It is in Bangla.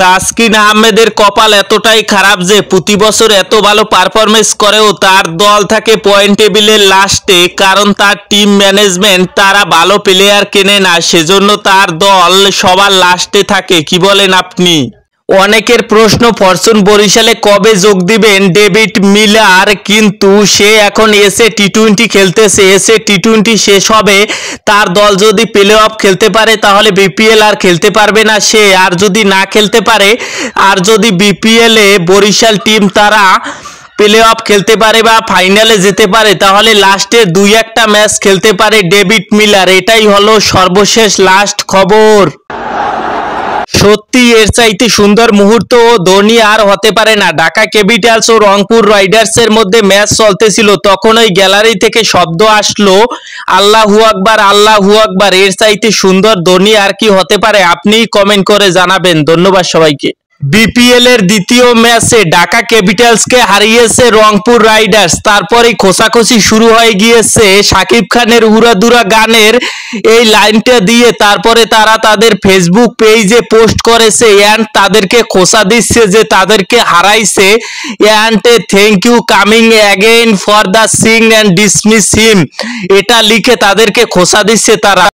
তাসকিন আহমেদের কপাল এতটাই খারাপ যে প্রতি বছর এত ভালো পারফরমেন্স করেও তার দল থাকে পয়েন্ট টেবিলের লাস্টে, কারণ তার টিম ম্যানেজমেন্ট তারা ভালো প্লেয়ার কেনে না, সেজন্য তার দল সবার লাস্টে থাকে। কি বলেন আপনি? অনেকের প্রশ্ন, ফরচুন বরিশালে কবে যোগ দিবেন ডেভিড মিলার, কিন্তু সে এখন এসএ টি-20 খেলতেছে। এসএ টি-20 শেষ হবে, তার দল যদি প্লে অফ খেলতে পারে তাহলে বিপিএল আর খেলতে পারবে না সে। আর যদি না খেলতে পারে, আর যদি বিপিএলে বরিশাল টিম তারা প্লে অফ খেলতে পারে বা ফাইনালে যেতে পারে, তাহলে লাস্টের 2-1টা ম্যাচ খেলতে পারে ডেভিড মিলার। এটাই হলো সর্বশেষ লাস্ট খবর। সত্যি এর চাইতে সুন্দর মুহূর্ত ধোনি আর হতে পারে না। ঢাকা ক্যাপিটালস ও রংপুর রাইডার্সের মধ্যে ম্যাচ চলতেছিল, তখন ওই গ্যালারি থেকে শব্দ আসলো আল্লাহু আকবার, আল্লাহু আকবার। এর চাইতে সুন্দর ধোনি আর কি হতে পারে? আপনিই কমেন্ট করে জানাবেন। ধন্যবাদ সবাইকে। বিপিএল এর দ্বিতীয় ম্যাচে ঢাকা ক্যাপিটালসকে হারিয়েছে রংপুর রাইডার্স। তারপরেই খোঁচাখুচি শুরু হয়ে গিয়েছে শাকিব খানের উড়াদুরা গানের এই লাইনটা দিয়ে। তারপরে তারা তাদের ফেসবুক পেজে পোস্ট করেছে অ্যান্ড তাদেরকে খোঁচা দিচ্ছে যে তাদেরকে হারাইছে, and thank you coming again for the sing and dismiss him, এটা লিখে তাদেরকে খোঁচা দিচ্ছে তারা।